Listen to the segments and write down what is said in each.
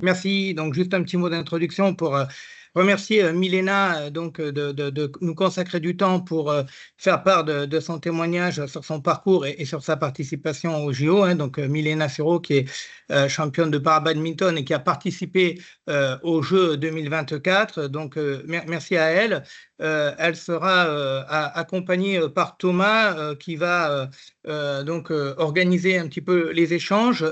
Merci. Donc, juste un petit mot d'introduction pour remercier Milena de nous consacrer du temps pour faire part de son témoignage sur son parcours et sur sa participation au JO, hein. Donc, Milena Suro, qui est championne de para-badminton et qui a participé aux Jeux 2024. Donc, merci à elle. Elle sera accompagnée par Thomas qui va organiser un petit peu les échanges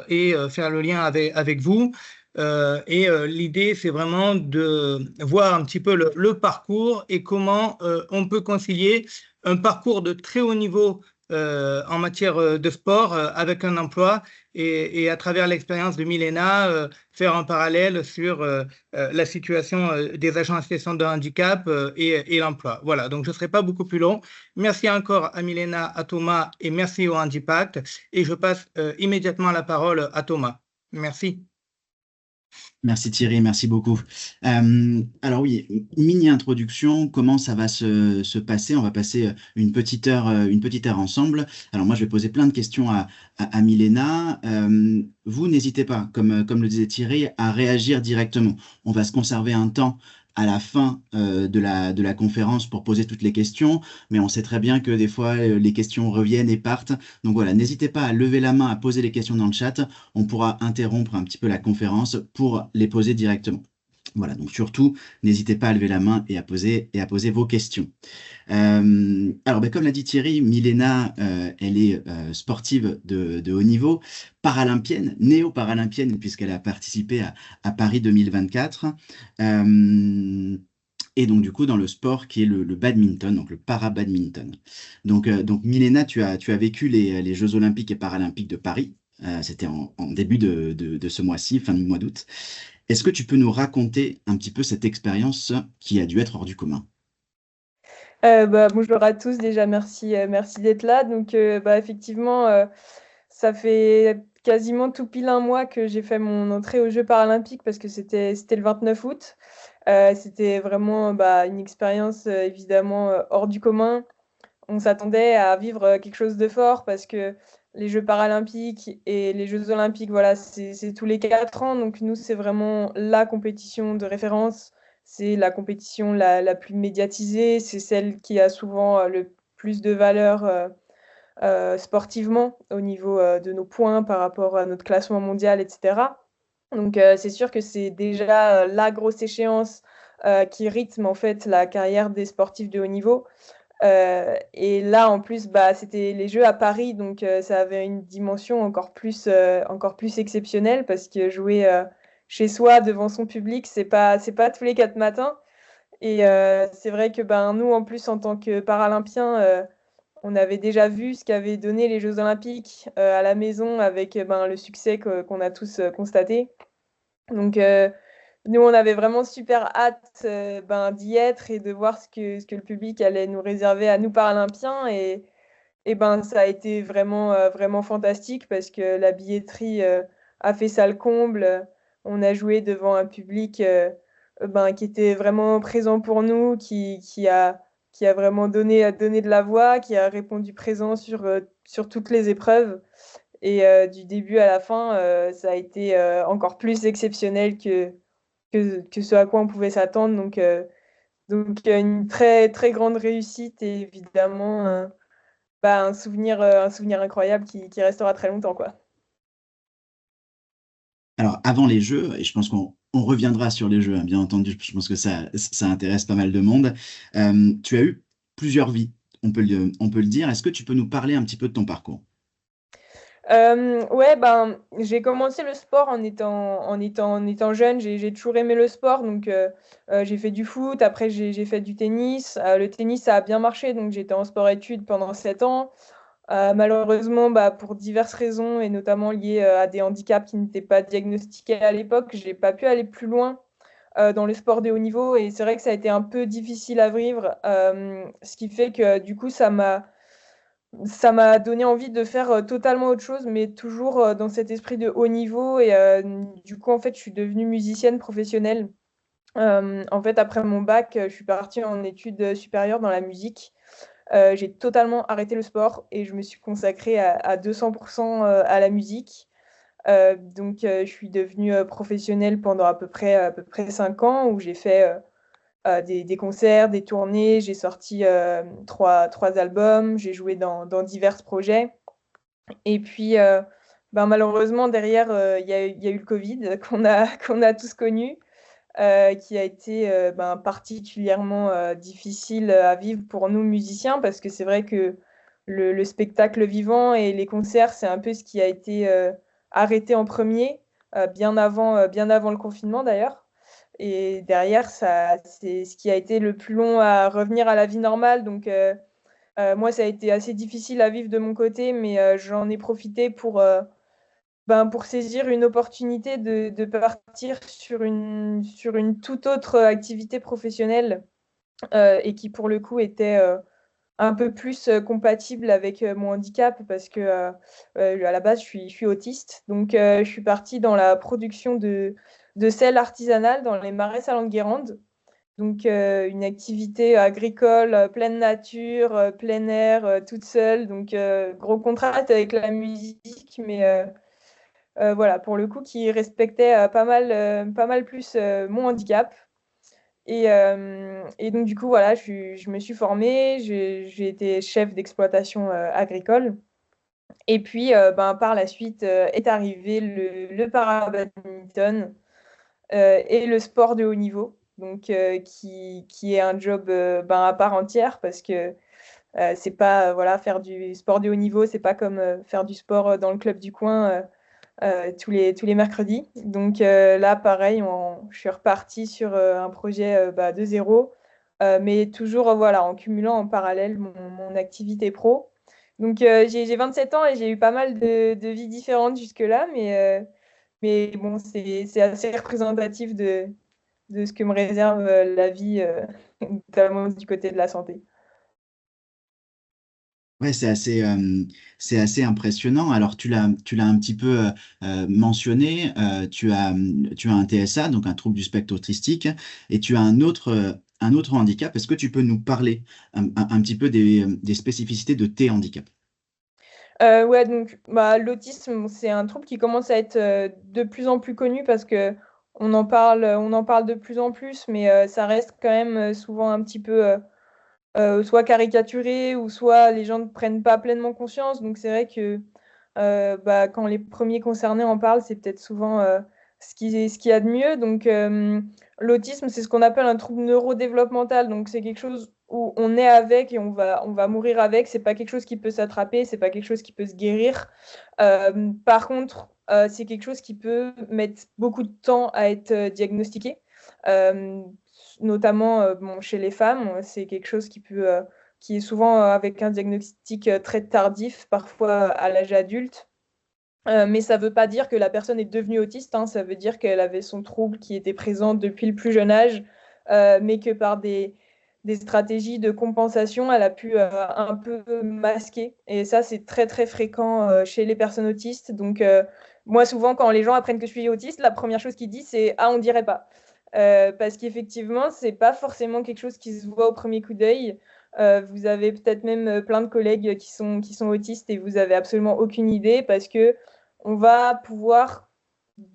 et faire le lien avec vous. L'idée, c'est vraiment de voir un petit peu le parcours et comment on peut concilier un parcours de très haut niveau en matière de sport avec un emploi et à travers l'expérience de Milena, faire un parallèle sur la situation des agents en situation de handicap et l'emploi. Voilà, donc je ne serai pas beaucoup plus long. Merci encore à Milena, à Thomas et merci au Handipact. Et je passe immédiatement la parole à Thomas. Merci. Merci Thierry, merci beaucoup. Alors oui, mini introduction, comment ça va se passer? On va passer une petite heure ensemble. Alors moi, je vais poser plein de questions à Milena. Vous, n'hésitez pas, comme le disait Thierry, à réagir directement. On va se conserver un temps à la fin de la conférence pour poser toutes les questions, mais on sait très bien que des fois, les questions reviennent et partent. Donc voilà, n'hésitez pas à lever la main, à poser les questions dans le chat. On pourra interrompre un petit peu la conférence pour les poser directement. Voilà, donc surtout, n'hésitez pas à lever la main et à poser vos questions. Alors, ben, comme l'a dit Thierry, Milena, elle est sportive de haut niveau, paralympienne, néo-paralympienne, puisqu'elle a participé à Paris 2024. Et donc, du coup, dans le sport qui est le badminton, donc le para-badminton. Donc Milena, tu as vécu les Jeux olympiques et paralympiques de Paris. C'était en début de ce mois-ci, fin du mois d'août. Est-ce que tu peux nous raconter un petit peu cette expérience qui a dû être hors du commun? Bonjour à tous, déjà merci d'être là. Donc, effectivement, ça fait quasiment tout pile un mois que j'ai fait mon entrée aux Jeux paralympiques parce que c'était le 29 août. C'était vraiment une expérience évidemment hors du commun. On s'attendait à vivre quelque chose de fort parce que les Jeux paralympiques et les Jeux olympiques, voilà, c'est tous les 4 ans. Donc nous, c'est vraiment la compétition de référence. C'est la compétition la plus médiatisée. C'est celle qui a souvent le plus de valeur sportivement au niveau de nos points par rapport à notre classement mondial, etc. Donc c'est sûr que c'est déjà la grosse échéance qui rythme en fait la carrière des sportifs de haut niveau. Et là, en plus, c'était les Jeux à Paris, donc ça avait une dimension encore plus exceptionnelle parce que jouer chez soi devant son public, c'est pas tous les 4 matins. Et c'est vrai que nous, en plus, en tant que Paralympiens, on avait déjà vu ce qu'avaient donné les Jeux Olympiques à la maison avec le succès qu'on a tous constaté. Donc, nous, on avait vraiment super hâte d'y être et de voir ce que le public allait nous réserver à nous Paralympiens. Et ça a été vraiment fantastique parce que la billetterie a fait ça le comble. On a joué devant un public qui était vraiment présent pour nous, qui a vraiment donné de la voix, qui a répondu présent sur toutes les épreuves. Et du début à la fin, ça a été encore plus exceptionnel que ce à quoi on pouvait s'attendre. Donc une très, très grande réussite et évidemment un souvenir incroyable qui restera très longtemps, quoi. Alors, avant les Jeux, et je pense qu'on reviendra sur les Jeux, hein, bien entendu, je pense que ça intéresse pas mal de monde. Tu as eu plusieurs vies, on peut le dire. Est-ce que tu peux nous parler un petit peu de ton parcours? Ouais, j'ai commencé le sport en étant jeune. J'ai toujours aimé le sport, donc j'ai fait du foot. Après, j'ai fait du tennis. Le tennis, ça a bien marché, donc j'étais en sport-études pendant 7 ans. Malheureusement, pour diverses raisons et notamment liées à des handicaps qui n'étaient pas diagnostiqués à l'époque, j'ai pas pu aller plus loin dans le sport de haut niveau. Et c'est vrai que ça a été un peu difficile à vivre, ce qui fait que du coup, ça m'a donné envie de faire totalement autre chose, mais toujours dans cet esprit de haut niveau. Et du coup, en fait, je suis devenue musicienne professionnelle. En fait, après mon bac, je suis partie en études supérieures dans la musique. J'ai totalement arrêté le sport et je me suis consacrée à 200% à la musique. Donc, je suis devenue professionnelle pendant à peu près 5 ans, où j'ai fait des concerts, des tournées. J'ai sorti 3 albums, j'ai joué dans divers projets. Et puis, malheureusement, derrière, il y a eu le Covid qu'on a tous connu, qui a été particulièrement difficile à vivre pour nous musiciens, parce que c'est vrai que le spectacle vivant et les concerts, c'est un peu ce qui a été arrêté en premier, bien avant le confinement d'ailleurs. Et derrière, ça, c'est ce qui a été le plus long à revenir à la vie normale. Donc, moi, ça a été assez difficile à vivre de mon côté, mais j'en ai profité pour saisir une opportunité de partir sur une toute autre activité professionnelle, et qui, pour le coup, était un peu plus compatible avec mon handicap, parce que à la base, je suis autiste. Donc, je suis partie dans la production de sel artisanal dans les marais Salonguérande. Donc, une activité agricole, pleine nature, plein air, toute seule. Donc, gros contraste avec la musique, mais voilà, pour le coup, qui respectait pas mal plus mon handicap. Et donc, du coup, voilà, je me suis formée, j'ai été chef d'exploitation agricole. Et puis, par la suite, est arrivé le para-badminton et le sport de haut niveau, donc qui est un job à part entière, parce que c'est pas, voilà, faire du sport de haut niveau, c'est pas comme faire du sport dans le club du coin tous les mercredis. Donc là, pareil, je suis repartie sur un projet de zéro, mais toujours voilà, en cumulant en parallèle mon activité pro. Donc j'ai 27 ans et j'ai eu pas mal de vies différentes jusque-là, mais bon, c'est assez représentatif de ce que me réserve la vie, notamment du côté de la santé. Ouais, c'est assez impressionnant. Alors, tu l'as un petit peu mentionné. Tu as un TSA, donc un trouble du spectre autistique, et tu as un autre handicap. Est-ce que tu peux nous parler un petit peu des spécificités de tes handicaps? Ouais, donc l'autisme, c'est un trouble qui commence à être de plus en plus connu, parce que on en parle de plus en plus, mais ça reste quand même souvent un petit peu soit caricaturé, ou soit les gens ne prennent pas pleinement conscience. Donc c'est vrai que quand les premiers concernés en parlent, c'est peut-être souvent ce qu'il y a de mieux. Donc l'autisme, c'est ce qu'on appelle un trouble neurodéveloppemental. Donc c'est quelque chose où on est avec et on va mourir avec. C'est pas quelque chose qui peut s'attraper, c'est pas quelque chose qui peut se guérir. Par contre, c'est quelque chose qui peut mettre beaucoup de temps à être diagnostiqué. Euh, Notamment chez les femmes, c'est quelque chose qui est souvent avec un diagnostic très tardif, parfois à l'âge adulte. Mais ça ne veut pas dire que la personne est devenue autiste, hein. Ça veut dire qu'elle avait son trouble qui était présent depuis le plus jeune âge, mais que par des stratégies de compensation, elle a pu un peu masquer. Et ça, c'est très, très fréquent chez les personnes autistes. Donc, moi, souvent, quand les gens apprennent que je suis autiste, la première chose qu'ils disent, c'est « Ah, on dirait pas ». Parce qu'effectivement, c'est pas forcément quelque chose qui se voit au premier coup d'œil. Vous avez peut-être même plein de collègues qui sont autistes, et vous avez absolument aucune idée, parce que on va pouvoir,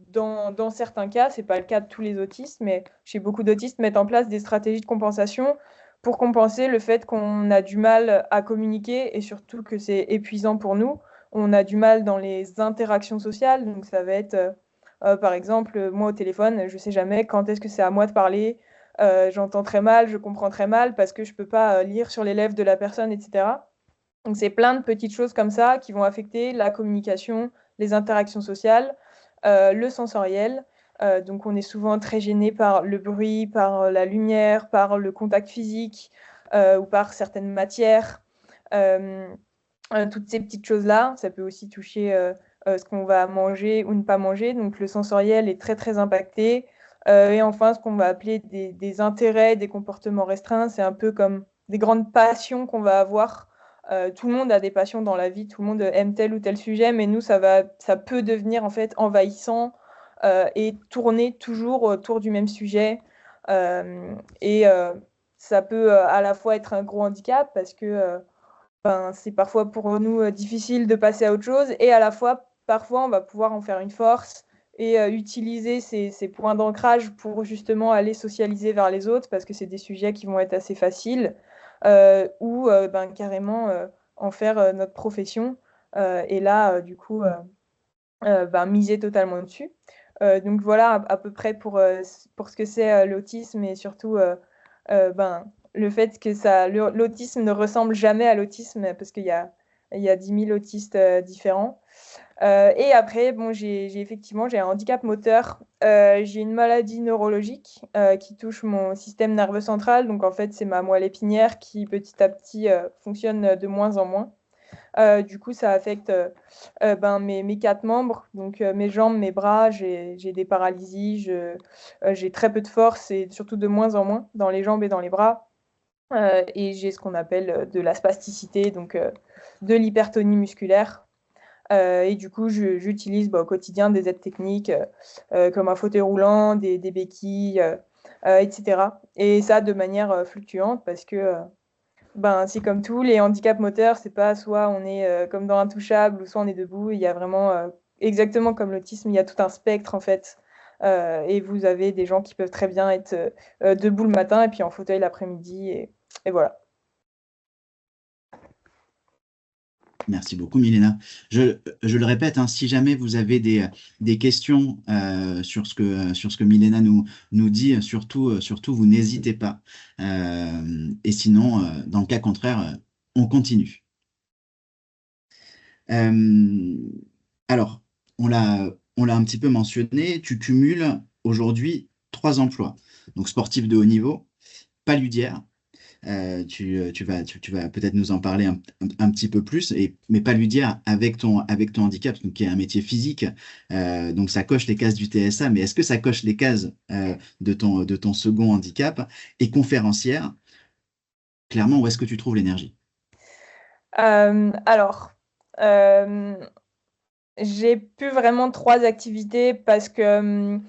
dans certains cas, c'est pas le cas de tous les autistes, mais chez beaucoup d'autistes, mettre en place des stratégies de compensation pour compenser le fait qu'on a du mal à communiquer, et surtout que c'est épuisant pour nous. On a du mal dans les interactions sociales, donc ça va être par exemple, moi au téléphone, je sais jamais quand est-ce que c'est à moi de parler. J'entends très mal, je comprends très mal, parce que je peux pas lire sur les lèvres de la personne, etc. Donc c'est plein de petites choses comme ça qui vont affecter la communication, les interactions sociales, le sensoriel. Donc on est souvent très gêné par le bruit, par la lumière, par le contact physique, ou par certaines matières. Euh, Toutes ces petites choses-là, ça peut aussi toucher ce qu'on va manger ou ne pas manger. Donc le sensoriel est très très impacté. Et enfin, ce qu'on va appeler des intérêts, des comportements restreints, c'est un peu comme des grandes passions qu'on va avoir. Tout le monde a des passions dans la vie, tout le monde aime tel ou tel sujet, mais nous, ça peut devenir en fait envahissant, et tourner toujours autour du même sujet. Et ça peut à la fois être un gros handicap, parce que c'est parfois pour nous difficile de passer à autre chose, et à la fois parfois, on va pouvoir en faire une force et utiliser ces points d'ancrage pour justement aller socialiser vers les autres, parce que c'est des sujets qui vont être assez faciles, ou carrément en faire notre profession. Et là, du coup, miser totalement dessus. Donc voilà à peu près pour ce que c'est l'autisme, et surtout le fait que l'autisme ne ressemble jamais à l'autisme, parce qu'il y a 10 000 autistes différents. Et après, bon, effectivement, j'ai un handicap moteur. J'ai une maladie neurologique qui touche mon système nerveux central. Donc, en fait, c'est ma moelle épinière qui, petit à petit, fonctionne de moins en moins. Du coup, ça affecte mes 4 membres, donc mes jambes, mes bras. J'ai des paralysies, j'ai très peu de force, et surtout de moins en moins dans les jambes et dans les bras. Et j'ai ce qu'on appelle de la spasticité, donc de l'hypertonie musculaire. Et du coup, j'utilise au quotidien des aides techniques comme un fauteuil roulant, des béquilles, etc. Et ça de manière fluctuante, parce que c'est comme tout, les handicaps moteurs, c'est pas soit on est comme dans Intouchable, ou soit on est debout. Il y a vraiment, exactement comme l'autisme, il y a tout un spectre en fait. Et vous avez des gens qui peuvent très bien être debout le matin et puis en fauteuil l'après-midi. Et voilà. Merci beaucoup, Milena. Je le répète, hein, si jamais vous avez des questions sur ce que Milena nous dit, surtout, vous n'hésitez pas. Et sinon, dans le cas contraire, on continue. Alors, on l'a un petit peu mentionné, tu cumules aujourd'hui 3 emplois. Donc, sportif de haut niveau, paludière. Tu vas peut-être nous en parler un petit peu plus, mais paludière avec ton handicap, donc, qui est un métier physique. Donc, ça coche les cases du TSA, mais est-ce que ça coche les cases de ton second handicap? Et conférencière, clairement, où est-ce que tu trouves l'énergie? Alors, j'ai plus vraiment 3 activités, parce que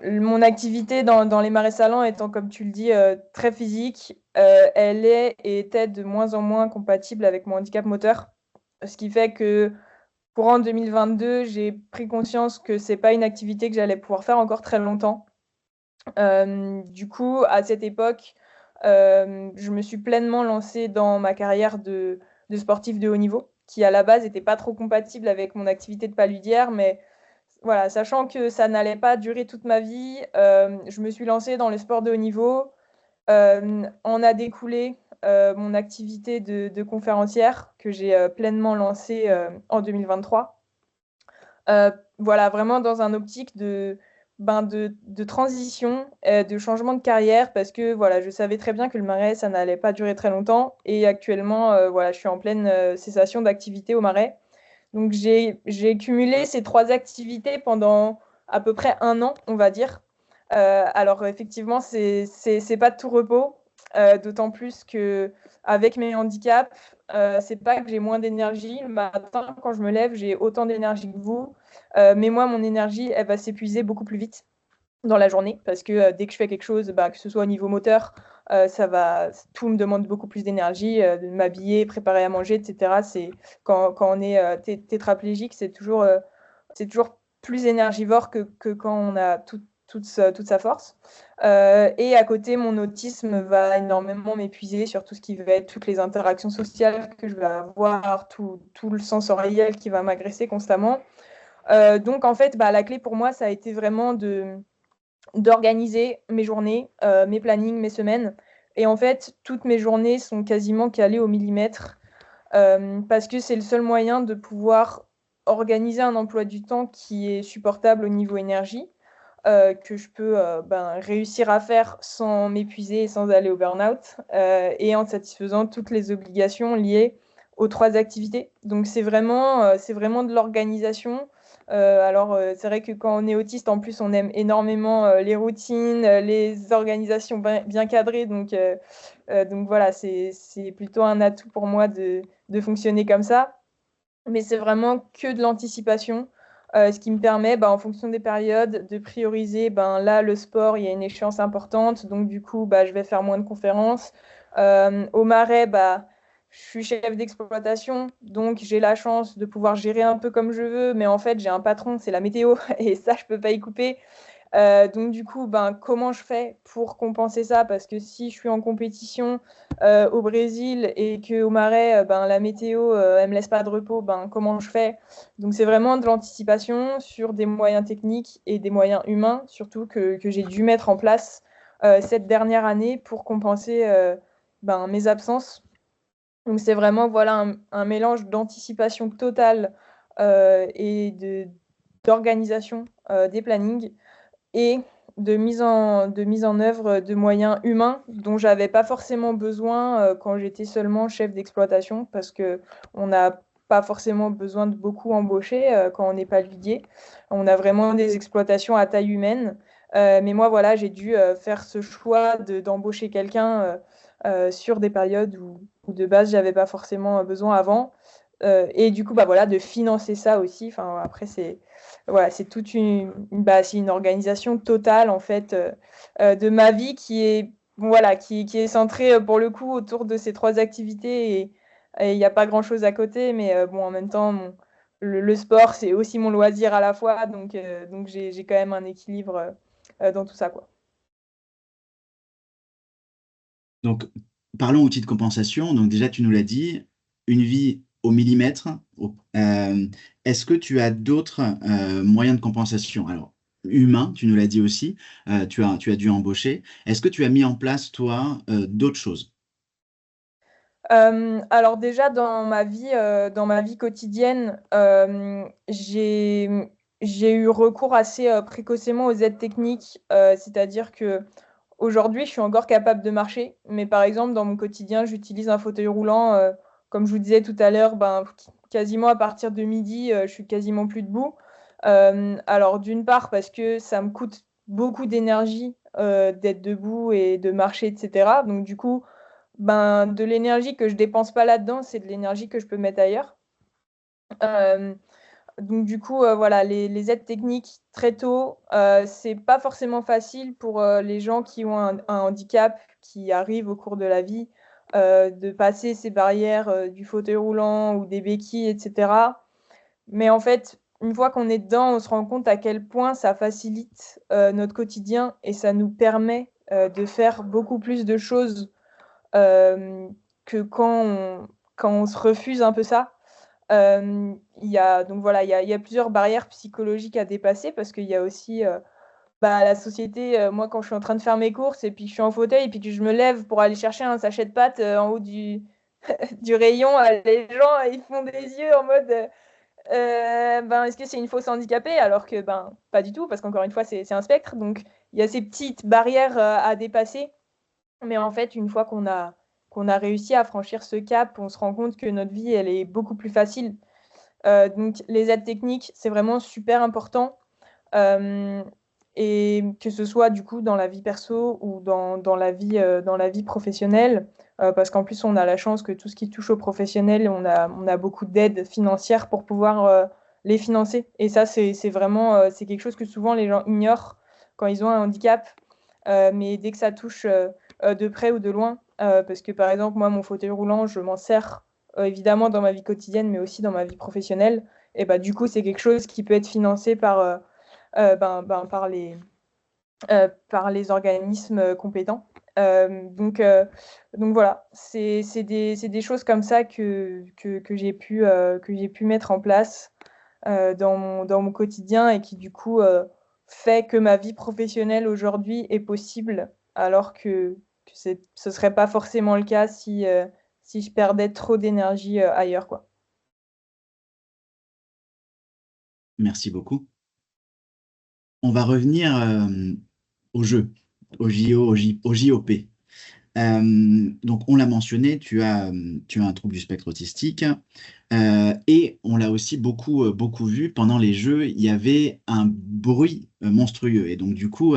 mon activité dans les marais salants étant, comme tu le dis, très physique, elle est et était de moins en moins compatible avec mon handicap moteur. Ce qui fait que courant 2022, j'ai pris conscience que c'est pas une activité que j'allais pouvoir faire encore très longtemps. Du coup, à cette époque, je me suis pleinement lancée dans ma carrière de sportif de haut niveau, qui à la base n'était pas trop compatible avec mon activité de paludière, mais voilà, sachant que ça n'allait pas durer toute ma vie, je me suis lancée dans le sport de haut niveau. En a découlé mon activité de conférencière, que j'ai pleinement lancée en 2023. Voilà, vraiment dans un optique de transition, de changement de carrière, parce que voilà, je savais très bien que le Marais, ça n'allait pas durer très longtemps. Et actuellement, voilà, je suis en pleine cessation d'activité au Marais. Donc, j'ai cumulé ces 3 activités pendant à peu près 1 an, on va dire. Alors, effectivement, c'est pas de tout repos, d'autant plus qu'avec mes handicaps, c'est pas que j'ai moins d'énergie. Le matin, quand je me lève, j'ai autant d'énergie que vous. Mais moi, mon énergie, elle va s'épuiser beaucoup plus vite dans la journée, parce que dès que je fais quelque chose, que ce soit au niveau moteur, tout me demande beaucoup plus d'énergie, de m'habiller, préparer à manger, etc. C'est quand on est tétraplégique, c'est toujours plus énergivore que quand on a toute sa force. Et à côté, mon autisme va énormément m'épuiser sur tout ce qui va être toutes les interactions sociales que je vais avoir, tout le sensoriel qui va m'agresser constamment. Donc en fait, la clé pour moi, ça a été vraiment d'organiser mes journées, mes plannings, mes semaines. Et en fait, toutes mes journées sont quasiment calées au millimètre, parce que c'est le seul moyen de pouvoir organiser un emploi du temps qui est supportable au niveau énergie, que je peux réussir à faire sans m'épuiser et sans aller au burn-out, et en satisfaisant toutes les obligations liées aux 3 activités. Donc c'est vraiment de l'organisation. Alors, c'est vrai que quand on est autiste, en plus, on aime énormément les routines, les organisations bien cadrées. Donc voilà, c'est plutôt un atout pour moi de fonctionner comme ça. Mais c'est vraiment que de l'anticipation, ce qui me permet, en fonction des périodes, de prioriser. Là, le sport, il y a une échéance importante. Donc, du coup, je vais faire moins de conférences. Au Marais, je suis chef d'exploitation, donc j'ai la chance de pouvoir gérer un peu comme je veux, mais en fait, j'ai un patron, c'est la météo, et ça, je peux pas y couper. Donc du coup, comment je fais pour compenser ça? Parce que si je suis en compétition au Brésil et qu'au Marais, la météo, elle me laisse pas de repos, comment je fais? Donc c'est vraiment de l'anticipation sur des moyens techniques et des moyens humains, surtout que j'ai dû mettre en place cette dernière année pour compenser mes absences. Donc c'est vraiment voilà, un mélange d'anticipation totale et d'organisation des plannings et de mise en œuvre de moyens humains dont j'avais pas forcément besoin quand j'étais seulement chef d'exploitation parce que on n'a pas forcément besoin de beaucoup embaucher quand on n'est pas levier. On a vraiment des exploitations à taille humaine. Mais moi, voilà, j'ai dû faire ce choix d'embaucher quelqu'un sur des périodes où de base, j'avais pas forcément besoin avant. Et du coup, voilà, de financer ça aussi. Enfin, après, c'est toute c'est une organisation totale en fait de ma vie qui est voilà, qui est centrée pour le coup autour de ces trois activités et il n'y a pas grand chose à côté, mais bon, en même temps, le sport c'est aussi mon loisir à la fois, donc j'ai quand même un équilibre dans tout ça, quoi. Donc, parlons outils de compensation. Donc déjà, tu nous l'as dit, une vie au millimètre. Est-ce que tu as d'autres moyens de compensation? Alors, humain, tu nous l'as dit aussi, tu as dû embaucher. Est-ce que tu as mis en place, toi, d'autres choses? Alors déjà dans ma vie quotidienne, j'ai eu recours assez précocement aux aides techniques, c'est-à-dire que aujourd'hui, je suis encore capable de marcher, mais par exemple, dans mon quotidien, j'utilise un fauteuil roulant, comme je vous disais tout à l'heure, quasiment à partir de midi, je suis quasiment plus debout. Alors d'une part parce que ça me coûte beaucoup d'énergie, d'être debout et de marcher et cetera. Donc du coup, de l'énergie que je dépense pas là-dedans, c'est de l'énergie que je peux mettre ailleurs. Hem Donc du coup, voilà, les aides techniques très tôt, c'est pas forcément facile pour, les gens qui ont un handicap, qui arrivent au cours de la vie, de passer ces barrières, du fauteuil roulant ou des béquilles et cetera. Mais en fait, une fois qu'on est dedans, on se rend compte à quel point ça facilite, notre quotidien et ça nous permet, de faire beaucoup plus de choses, que quand on se refuse un peu ça. Il y a donc voilà, il y a plusieurs barrières psychologiques à dépasser parce qu'il y a aussi, la société, moi quand je suis en train de faire mes courses et puis que je suis en fauteuil et puis que je me lève pour aller chercher un sachet de pâtes, en haut du du rayon, les gens, ils font des yeux en mode, «Est-ce que c'est une fausse handicapée?» alors que, pas du tout parce qu'encore une fois, c'est un spectre donc il y a ces petites barrières, à dépasser mais en fait, une fois qu'on a réussi à franchir ce cap, on se rend compte que notre vie, elle est beaucoup plus facile. Donc les aides techniques, c'est vraiment super important, hem et que ce soit du coup dans la vie perso ou dans la vie professionnelle, parce qu'en plus on a la chance que tout ce qui touche aux professionnels, on a beaucoup d'aides financières pour pouvoir, les financer et ça c'est vraiment, c'est quelque chose que souvent les gens ignorent quand ils ont un handicap, mais dès que ça touche, de près ou de loin, parce que par exemple moi mon fauteuil roulant, je m'en sers, évidemment dans ma vie quotidienne, mais aussi dans ma vie professionnelle et du coup c'est quelque chose qui peut être financé par, par les organismes, compétents. Donc voilà, c'est des choses comme ça que j'ai pu mettre en place, dans mon quotidien et qui du coup, fait que ma vie professionnelle aujourd'hui est possible alors que ce serait pas forcément le cas si je perdais trop d'énergie, ailleurs, quoi. Merci beaucoup. On va revenir au jeu, au JO, au JOP. Donc, on l'a mentionné, tu as un trouble du spectre autistique et on l'a aussi beaucoup vu pendant les Jeux, il y avait un bruit monstrueux. Et donc, du coup,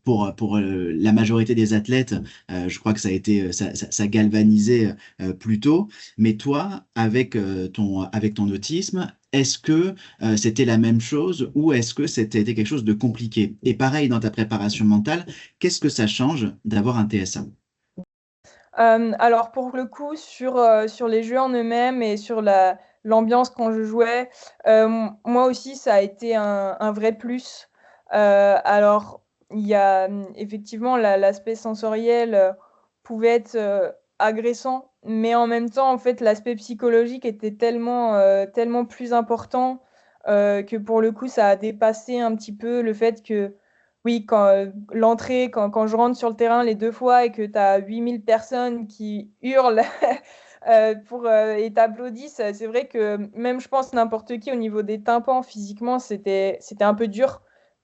pour la majorité des athlètes, je crois que ça a été, ça galvanisait plutôt. Mais toi, avec ton autisme, est-ce que c'était la même chose ou est-ce que c'était quelque chose de compliqué? Et pareil, dans ta préparation mentale, qu'est-ce que ça change d'avoir un TSA? Alors pour le coup, sur les jeux en eux-mêmes et sur l'ambiance quand je jouais, moi aussi, ça a été un vrai plus. Alors, il y a effectivement l'aspect sensoriel pouvait être agressant, mais en même temps, en fait, l'aspect psychologique était tellement plus important que pour le coup, ça a dépassé un petit peu le fait que oui, l'entrée, quand je rentre sur le terrain les 2 fois et que tu as 8000 personnes qui hurlent et t'applaudissent, c'est vrai que même je pense n'importe qui au niveau des tympans physiquement, c'était un peu dur.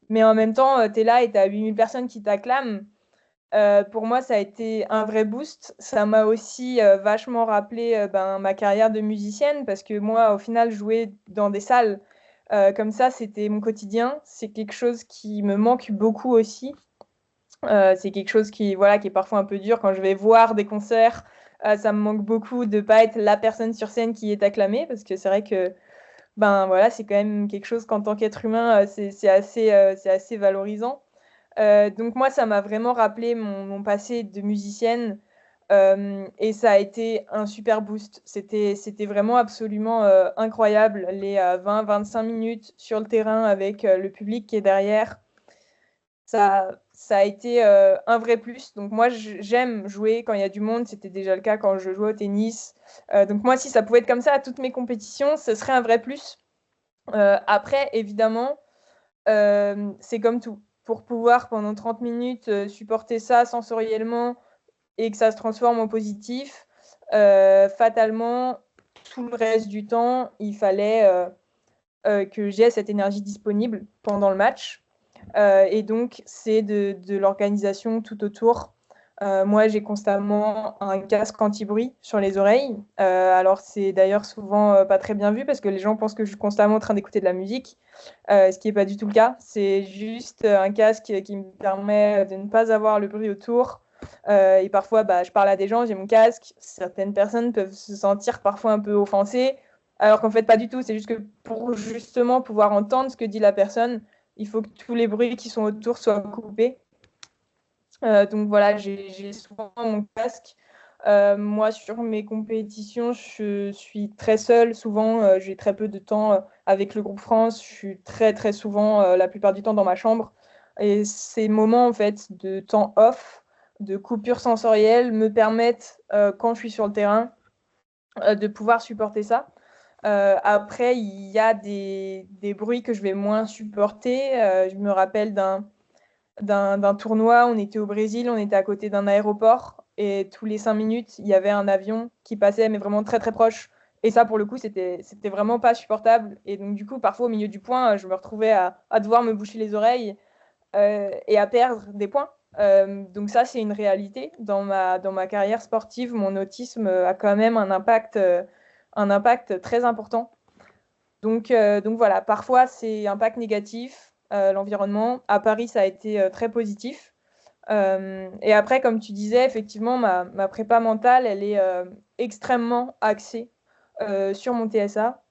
Mais en même temps, tu es là et tu as 8000 personnes qui t'acclament. Pour moi, ça a été un vrai boost. Ça m'a aussi vachement rappelé ma carrière de musicienne parce que moi, au final, jouer dans des salles comme ça, c'était mon quotidien. C'est quelque chose qui me manque beaucoup aussi. C'est quelque chose voilà, qui est parfois un peu dur quand je vais voir des concerts. Ça me manque beaucoup de ne pas être la personne sur scène qui est acclamée parce que c'est vrai que voilà, c'est quand même quelque chose qu'en tant qu'être humain, c'est assez valorisant. Donc moi, ça m'a vraiment rappelé mon passé de musicienne et ça a été un super boost. C'était vraiment absolument incroyable, les 20-25 minutes sur le terrain avec le public qui est derrière. Ça a été un vrai plus. Donc moi, j'aime jouer quand il y a du monde. C'était déjà le cas quand je jouais au tennis. Donc moi, si ça pouvait être comme ça à toutes mes compétitions, ce serait un vrai plus. Après, évidemment, c'est comme tout. Pour pouvoir, pendant 30 minutes, supporter ça sensoriellement et que ça se transforme en positif, fatalement, tout le reste du temps, il fallait que j'ai cette énergie disponible pendant le match. Et donc, c'est de l'organisation tout autour. Moi, j'ai constamment un casque anti-bruit sur les oreilles. Alors, c'est d'ailleurs souvent pas très bien vu parce que les gens pensent que je suis constamment en train d'écouter de la musique, ce qui n'est pas du tout le cas. C'est juste un casque qui me permet de ne pas avoir le bruit autour. Et parfois, je parle à des gens, j'ai mon casque. Certaines personnes peuvent se sentir parfois un peu offensées, alors qu'en fait, pas du tout. C'est juste que pour justement pouvoir entendre ce que dit la personne, il faut que tous les bruits qui sont autour soient coupés. Donc voilà, j'ai souvent mon casque. Moi, sur mes compétitions, je suis très seule. Souvent, j'ai très peu de temps avec le groupe France. Je suis très, très souvent, la plupart du temps, dans ma chambre. Et ces moments, en fait, de temps off, de coupure sensorielle, me permettent, quand je suis sur le terrain, de pouvoir supporter ça. Après, il y a des bruits que je vais moins supporter. Je me rappelle d'un tournoi, on était au Brésil, on était à côté d'un aéroport et tous les 5 minutes, il y avait un avion qui passait, mais vraiment très très proche. Et ça, pour le coup, c'était vraiment pas supportable. Et donc, du coup, parfois, au milieu du point, je me retrouvais à devoir me boucher les oreilles et à perdre des points. Donc ça, c'est une réalité. Dans ma carrière sportive, mon autisme a quand même un impact très important. Donc voilà, parfois c'est impact négatif, l'environnement. À Paris, ça a été très positif. Et après, comme tu disais, effectivement, ma prépa mentale, elle est extrêmement axée sur mon TSA.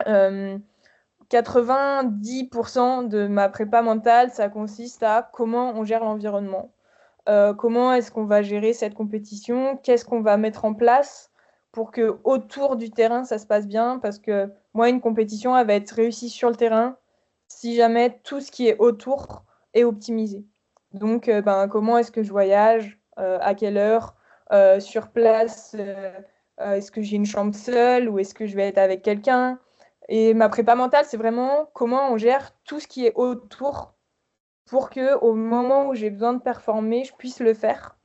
90% de ma prépa mentale, ça consiste à comment on gère l'environnement. Comment est-ce qu'on va gérer cette compétition? Qu'est-ce qu'on va mettre en place pour que autour du terrain, ça se passe bien? Parce que moi, une compétition, elle va être réussie sur le terrain si jamais tout ce qui est autour est optimisé. Donc, comment est-ce que je voyage? À quelle heure? Sur place, est-ce que j'ai une chambre seule ou est-ce que je vais être avec quelqu'un? Et ma prépa mentale, c'est vraiment comment on gère tout ce qui est autour pour que au moment où j'ai besoin de performer, je puisse le faire.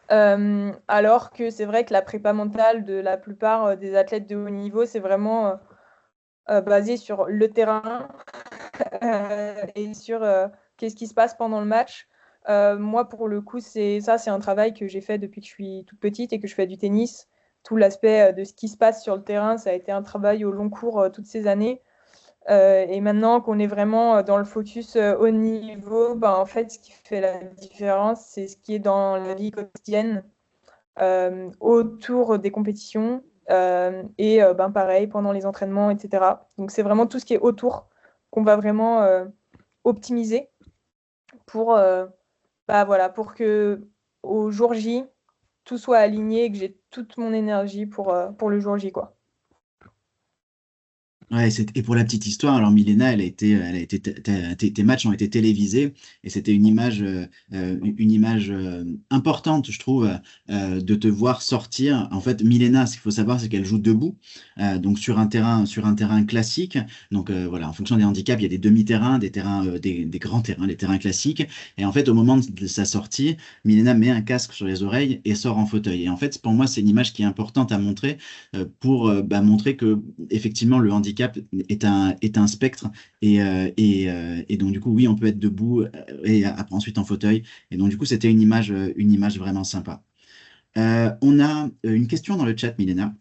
Alors que c'est vrai que la prépa mentale de la plupart des athlètes de haut niveau, c'est vraiment basé sur le terrain et sur qu'est-ce qui se passe pendant le match. Moi, pour le coup, c'est un travail que j'ai fait depuis que je suis toute petite et que je fais du tennis. Tout l'aspect de ce qui se passe sur le terrain, ça a été un travail au long cours toutes ces années. Et maintenant qu'on est vraiment dans le focus haut niveau, en fait, ce qui fait la différence, c'est ce qui est dans la vie quotidienne, autour des compétitions et pareil, pendant les entraînements, etc. Donc, c'est vraiment tout ce qui est autour qu'on va vraiment optimiser pour, voilà, pour que au jour J, tout soit aligné et que j'ai toute mon énergie pour le jour J, quoi. Ouais, et pour la petite histoire, alors Milena, tes matchs ont été télévisés et c'était une image importante, je trouve, de te voir sortir. En fait, Milena, ce qu'il faut savoir, c'est qu'elle joue debout, donc sur un terrain classique. Donc voilà, en fonction des handicaps, il y a des demi-terrains, des terrains, des grands terrains, des terrains classiques. Et en fait, au moment de sa sortie, Milena met un casque sur les oreilles et sort en fauteuil. Et en fait, pour moi, c'est une image qui est importante à montrer pour montrer que effectivement le handicap est un spectre et donc du coup oui on peut être debout et après ensuite en fauteuil et donc du coup c'était une image vraiment sympa. On a une question dans le chat, Milena.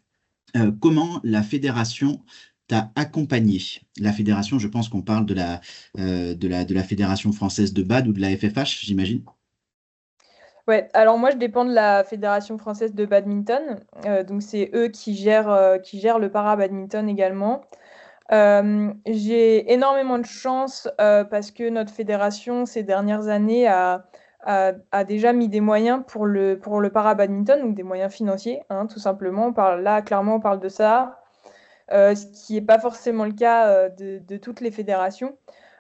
Comment la fédération t'a accompagné? La fédération, je pense qu'on parle de la Fédération française de BAD ou de la FFH, j'imagine. Ouais, alors moi je dépends de la Fédération française de badminton, donc c'est eux qui gèrent le para-badminton également. J'ai énormément de chance parce que notre fédération ces dernières années a déjà mis des moyens pour le para-badminton, donc des moyens financiers, hein, tout simplement. Clairement, on parle de ça, ce qui n'est pas forcément le cas de toutes les fédérations.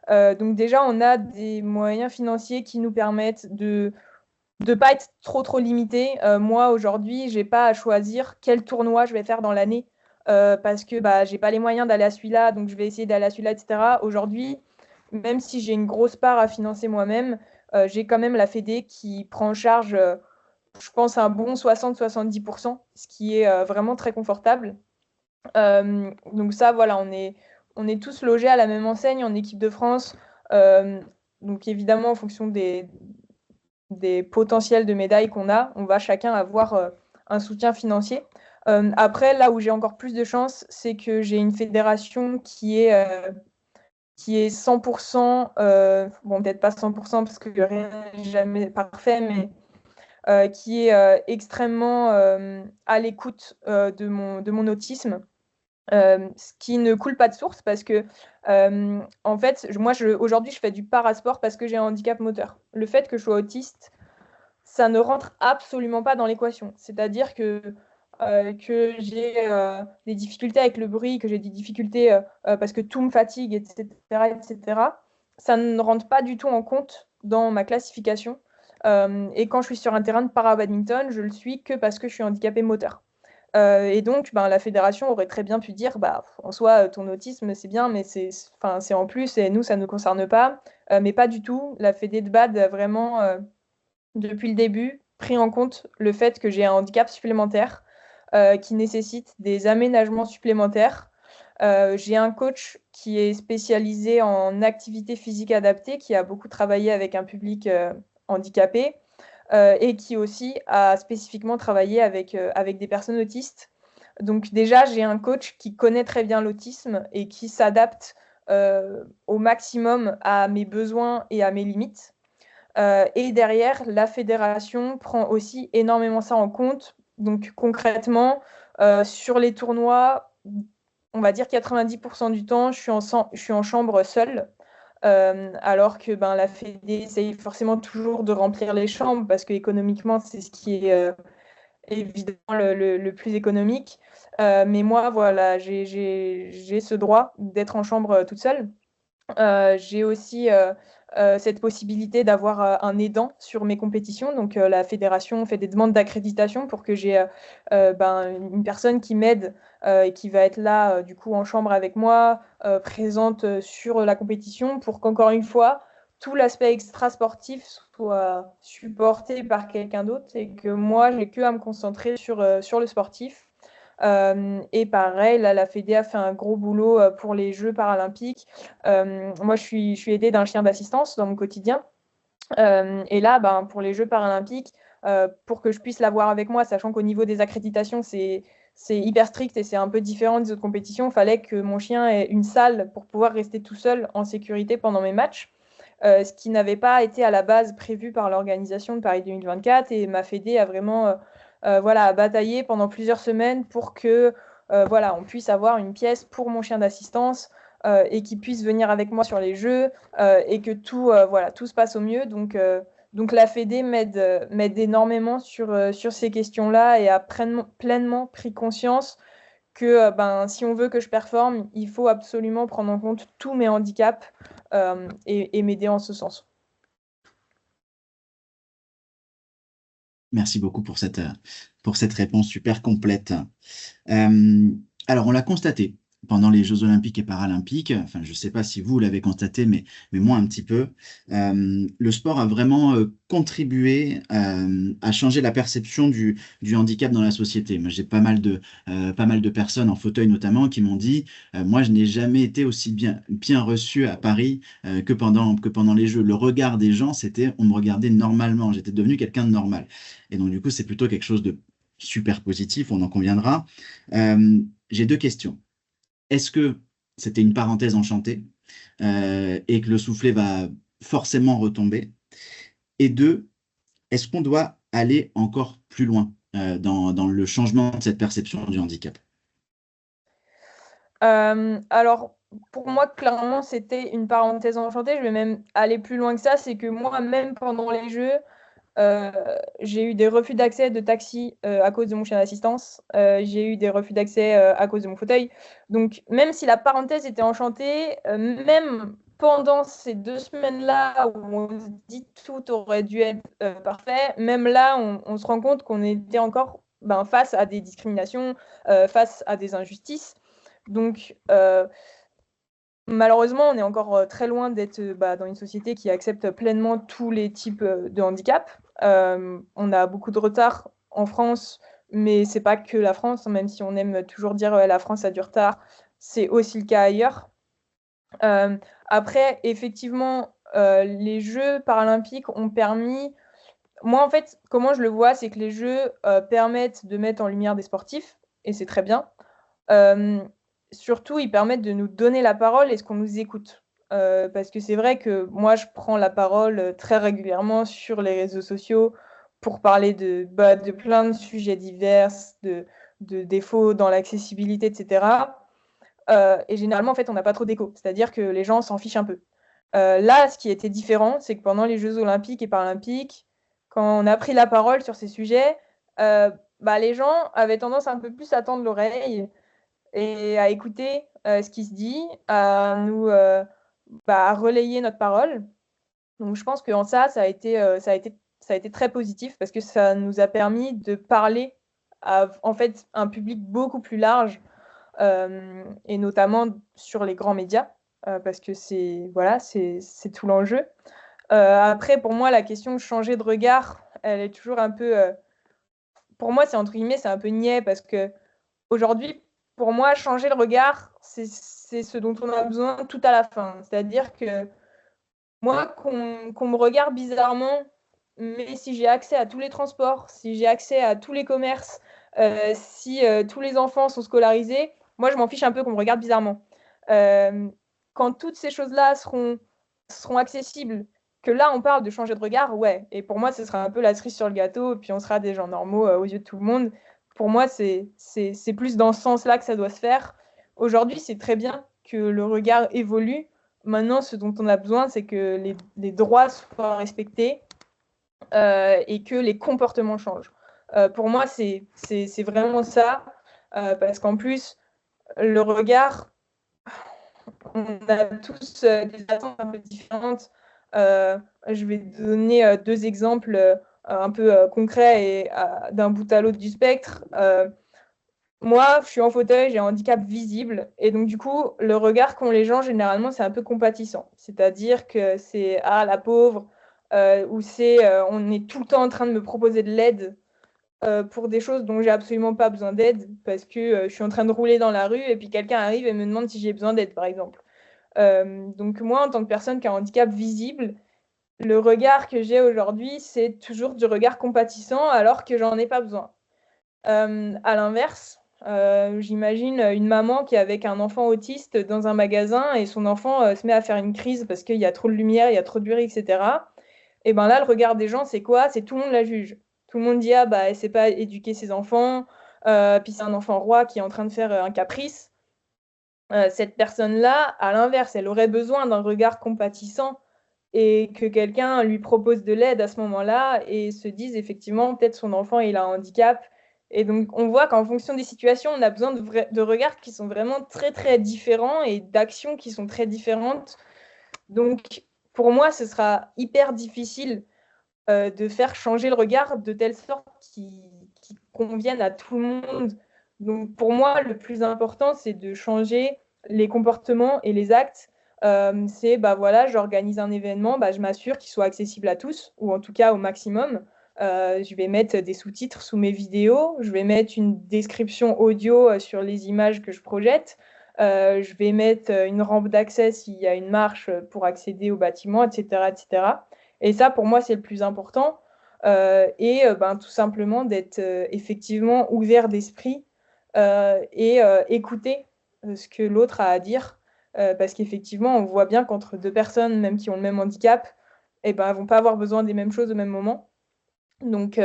Donc déjà, on a des moyens financiers qui nous permettent de ne pas être trop limité. Moi, aujourd'hui, j'ai pas à choisir quel tournoi je vais faire dans l'année parce que j'ai pas les moyens d'aller à celui-là, donc je vais essayer d'aller à celui-là, etc. Aujourd'hui, même si j'ai une grosse part à financer moi-même, j'ai quand même la Fédé qui prend en charge, je pense, un bon 60-70%, ce qui est vraiment très confortable. Donc ça, voilà, on est tous logés à la même enseigne en équipe de France. Euh, donc évidemment, en fonction des potentiels de médailles qu'on a, on va chacun avoir un soutien financier. Après, là où j'ai encore plus de chance, c'est que j'ai une fédération qui est 100%, bon peut-être pas 100% parce que rien n'est jamais parfait, mais qui est extrêmement à l'écoute de mon autisme. Ce qui ne coule pas de source parce que, en fait, aujourd'hui, je fais du parasport parce que j'ai un handicap moteur. Le fait que je sois autiste, ça ne rentre absolument pas dans l'équation. C'est-à-dire que j'ai des difficultés avec le bruit, que j'ai des difficultés parce que tout me fatigue, etc., etc. Ça ne rentre pas du tout en compte dans ma classification. Et quand je suis sur un terrain de para-badminton, je le suis que parce que je suis handicapé moteur. Et donc, la fédération aurait très bien pu dire, en soi, ton autisme, c'est bien, mais c'est en plus, et nous, ça ne nous concerne pas. Mais pas du tout. La Fédé de BAD a vraiment depuis le début, pris en compte le fait que j'ai un handicap supplémentaire qui nécessite des aménagements supplémentaires. J'ai un coach qui est spécialisé en activité physique adaptée, qui a beaucoup travaillé avec un public handicapé et qui aussi a spécifiquement travaillé avec des personnes autistes. Donc déjà, j'ai un coach qui connaît très bien l'autisme et qui s'adapte au maximum à mes besoins et à mes limites. Et derrière, la fédération prend aussi énormément ça en compte. Donc concrètement, sur les tournois, on va dire 90% du temps, je suis en chambre seule. Alors que la Fédé essaye forcément toujours de remplir les chambres parce que économiquement, c'est ce qui est évidemment le plus économique. Mais moi, voilà, j'ai ce droit d'être en chambre toute seule. J'ai aussi cette possibilité d'avoir un aidant sur mes compétitions. Donc, la fédération fait des demandes d'accréditation pour que j'ai une personne qui m'aide et qui va être là, du coup, en chambre avec moi, présente sur la compétition pour qu'encore une fois, tout l'aspect extra-sportif soit supporté par quelqu'un d'autre et que moi, j'ai que à me concentrer sur le sportif. Et pareil, là, la Fédé a fait un gros boulot pour les Jeux paralympiques. Moi, je suis aidée d'un chien d'assistance dans mon quotidien. Et là, pour les Jeux paralympiques, pour que je puisse l'avoir avec moi, sachant qu'au niveau des accréditations, c'est hyper strict et c'est un peu différent des autres compétitions, il fallait que mon chien ait une salle pour pouvoir rester tout seul en sécurité pendant mes matchs. Ce qui n'avait pas été à la base prévu par l'organisation de Paris 2024. Et ma Fédé a vraiment bataillé pendant plusieurs semaines pour que on puisse avoir une pièce pour mon chien d'assistance et qu'il puisse venir avec moi sur les Jeux et que tout se passe au mieux. Donc Donc la Fédé m'aide énormément sur ces questions-là et a pleinement pris conscience que si on veut que je performe, il faut absolument prendre en compte tous mes handicaps et m'aider en ce sens. Merci beaucoup pour cette réponse super complète. Alors, on l'a constaté pendant les Jeux olympiques et paralympiques, enfin, je ne sais pas si vous l'avez constaté, mais moi un petit peu, le sport a vraiment contribué à changer la perception du handicap dans la société. Moi, j'ai pas mal de personnes en fauteuil notamment qui m'ont dit, moi, je n'ai jamais été aussi bien reçu à Paris que pendant les Jeux. Le regard des gens, c'était, on me regardait normalement, j'étais devenu quelqu'un de normal. Et donc, du coup, c'est plutôt quelque chose de super positif, on en conviendra. J'ai deux questions. Est-ce que c'était une parenthèse enchantée et que le soufflet va forcément retomber? Et deux, est-ce qu'on doit aller encore plus loin dans le changement de cette perception du handicap? Alors, pour moi, clairement, c'était une parenthèse enchantée. Je vais même aller plus loin que ça. C'est que moi, même pendant les Jeux, j'ai eu des refus d'accès de taxi à cause de mon chien d'assistance. J'ai eu des refus d'accès à cause de mon fauteuil. Donc, même si la parenthèse était enchantée, même pendant ces 2 semaines-là où on se dit tout aurait dû être parfait, même là, on se rend compte qu'on était encore face à des discriminations, face à des injustices. Donc, malheureusement, on est encore très loin d'être dans une société qui accepte pleinement tous les types de handicap. On a beaucoup de retard en France, mais c'est pas que la France, même si on aime toujours dire la France a du retard, c'est aussi le cas ailleurs. Après, effectivement, les Jeux paralympiques ont permis. Moi, en fait, comment je le vois, c'est que les Jeux permettent de mettre en lumière des sportifs, et c'est très bien. Surtout, ils permettent de nous donner la parole et ce qu'on nous écoute. Parce que c'est vrai que moi, je prends la parole très régulièrement sur les réseaux sociaux pour parler de plein de sujets divers, de défauts dans l'accessibilité, etc. Et généralement, en fait, on n'a pas trop d'écho. C'est-à-dire que les gens s'en fichent un peu. Là, ce qui était différent, c'est que pendant les Jeux olympiques et paralympiques, quand on a pris la parole sur ces sujets, les gens avaient tendance un peu plus à tendre l'oreille et à écouter ce qui se dit, à nous à relayer notre parole. Donc je pense qu'en ça a été très positif parce que ça nous a permis de parler à en fait un public beaucoup plus large et notamment sur les grands médias parce que c'est tout l'enjeu. Après, pour moi, la question de changer de regard, elle est toujours un peu, pour moi, c'est entre guillemets, c'est un peu niais parce que aujourd'hui, pour moi, changer le regard, c'est ce dont on a besoin tout à la fin. C'est-à-dire que moi, qu'on me regarde bizarrement, mais si j'ai accès à tous les transports, si j'ai accès à tous les commerces, si tous les enfants sont scolarisés, moi, je m'en fiche un peu qu'on me regarde bizarrement. Quand toutes ces choses-là seront accessibles, que là, on parle de changer de regard, ouais. Et pour moi, ce sera un peu la cerise sur le gâteau, et puis on sera des gens normaux aux yeux de tout le monde. Pour moi, c'est plus dans ce sens-là que ça doit se faire. Aujourd'hui, c'est très bien que le regard évolue. Maintenant, ce dont on a besoin, c'est que les droits soient respectés et que les comportements changent. Pour moi, c'est vraiment ça, parce qu'en plus, le regard, on a tous des attentes un peu différentes. Je vais donner 2 exemples un peu concrets et d'un bout à l'autre du spectre. Moi, je suis en fauteuil, j'ai un handicap visible. Et donc, du coup, le regard qu'ont les gens, généralement, c'est un peu compatissant. C'est-à-dire que c'est « Ah, la pauvre ou c'est on est tout le temps en train de me proposer de l'aide pour des choses dont j'ai absolument pas besoin d'aide parce que je suis en train de rouler dans la rue et puis quelqu'un arrive et me demande si j'ai besoin d'aide, par exemple. Donc, moi, en tant que personne qui a un handicap visible, le regard que j'ai aujourd'hui, c'est toujours du regard compatissant alors que j'en ai pas besoin. À l'inverse, j'imagine une maman qui est avec un enfant autiste dans un magasin et son enfant se met à faire une crise parce qu'il y a trop de lumière, il y a trop de bruit, etc. Et ben là, le regard des gens, c'est quoi? C'est tout le monde la juge. Tout le monde dit ah bah elle sait pas éduquer ses enfants, puis c'est un enfant roi qui est en train de faire un caprice. Cette personne-là, à l'inverse, elle aurait besoin d'un regard compatissant et que quelqu'un lui propose de l'aide à ce moment-là et se dise effectivement, peut-être son enfant il a un handicap. Et donc, on voit qu'en fonction des situations, on a besoin de regards qui sont vraiment très, très différents et d'actions qui sont très différentes. Donc, pour moi, ce sera hyper difficile de faire changer le regard de telle sorte qui convienne à tout le monde. Donc, pour moi, le plus important, c'est de changer les comportements et les actes. C'est, bah voilà, j'organise un événement, bah, je m'assure qu'il soit accessible à tous, ou en tout cas au maximum. Je vais mettre des sous-titres sous mes vidéos, je vais mettre une description audio sur les images que je projette, je vais mettre une rampe d'accès s'il y a une marche pour accéder au bâtiment, etc., etc. Et ça, pour moi, c'est le plus important. Ben, tout simplement d'être effectivement ouvert d'esprit et écouter ce que l'autre a à dire. Parce qu'effectivement, on voit bien qu'entre deux personnes, même qui ont le même handicap, eh ben, elles ne vont pas avoir besoin des mêmes choses au même moment. Donc,